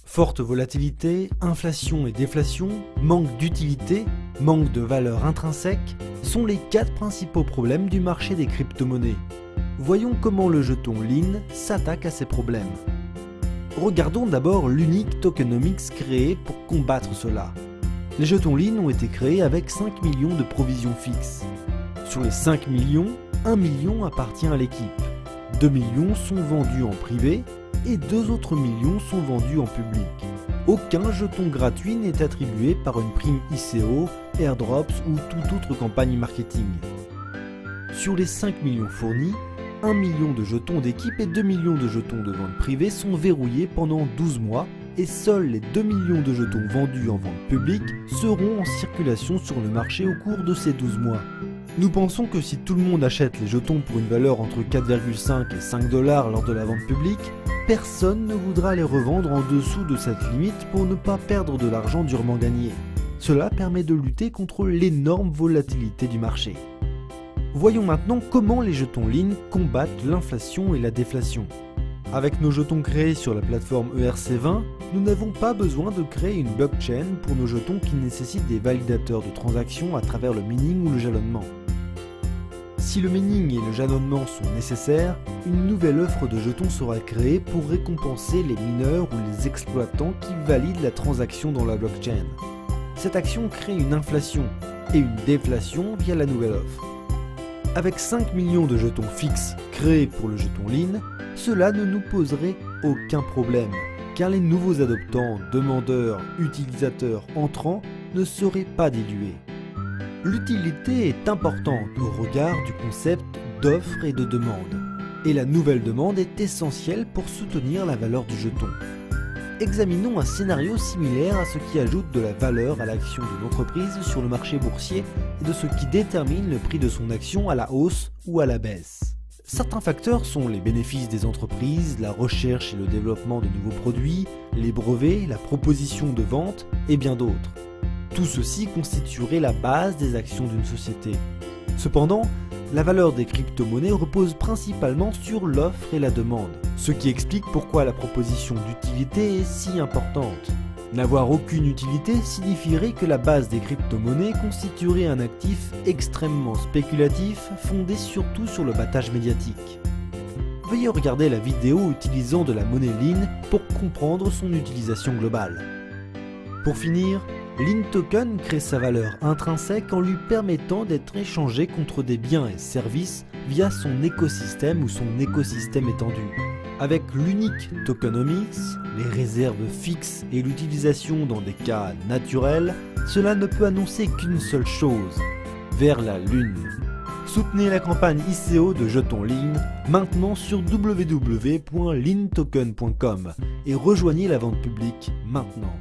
Forte volatilité, inflation et déflation, manque d'utilité, manque de valeur intrinsèque sont les 4 principaux problèmes du marché des crypto-monnaies. Voyons comment le jeton Lean s'attaque à ces problèmes. Regardons d'abord l'unique tokenomics créé pour combattre cela. Les jetons Lean ont été créés avec 5 millions de provisions fixes. Sur les 5 millions, 1 million appartient à l'équipe. 2 millions sont vendus en privé et 2 autres millions sont vendus en public. Aucun jeton gratuit n'est attribué par une prime ICO, airdrops ou toute autre campagne marketing. Sur les 5 millions fournis, 1 million de jetons d'équipe et 2 millions de jetons de vente privée sont verrouillés pendant 12 mois et seuls les 2 millions de jetons vendus en vente publique seront en circulation sur le marché au cours de ces 12 mois. Nous pensons que si tout le monde achète les jetons pour une valeur entre 4,5 et 5 $ lors de la vente publique, personne ne voudra les revendre en dessous de cette limite pour ne pas perdre de l'argent durement gagné. Cela permet de lutter contre l'énorme volatilité du marché. Voyons maintenant comment les jetons Lean combattent l'inflation et la déflation. Avec nos jetons créés sur la plateforme ERC20, nous n'avons pas besoin de créer une blockchain pour nos jetons qui nécessitent des validateurs de transactions à travers le mining ou le jalonnement. Si le mining et le jalonnement sont nécessaires, une nouvelle offre de jetons sera créée pour récompenser les mineurs ou les exploitants qui valident la transaction dans la blockchain. Cette action crée une inflation et une déflation via la nouvelle offre. Avec 5 millions de jetons fixes créés pour le jeton Lean, cela ne nous poserait aucun problème, car les nouveaux adoptants, demandeurs, utilisateurs, entrants ne seraient pas dilués. L'utilité est importante au regard du concept d'offre et de demande, et la nouvelle demande est essentielle pour soutenir la valeur du jeton. Examinons un scénario similaire à ce qui ajoute de la valeur à l'action d'une entreprise sur le marché boursier et de ce qui détermine le prix de son action à la hausse ou à la baisse. Certains facteurs sont les bénéfices des entreprises, la recherche et le développement de nouveaux produits, les brevets, la proposition de vente et bien d'autres. Tout ceci constituerait la base des actions d'une société. Cependant, la valeur des crypto-monnaies repose principalement sur l'offre et la demande, ce qui explique pourquoi la proposition d'utilité est si importante. N'avoir aucune utilité signifierait que la base des crypto-monnaies constituerait un actif extrêmement spéculatif fondé surtout sur le battage médiatique. Veuillez regarder la vidéo utilisant de la monnaie Lean pour comprendre son utilisation globale. Pour finir, Lean Token crée sa valeur intrinsèque en lui permettant d'être échangé contre des biens et services via son écosystème ou son écosystème étendu. Avec l'unique tokenomics, les réserves fixes et l'utilisation dans des cas naturels, cela ne peut annoncer qu'une seule chose, vers la lune. Soutenez la campagne ICO de jetons Lean maintenant sur www.leantoken.com et rejoignez la vente publique maintenant.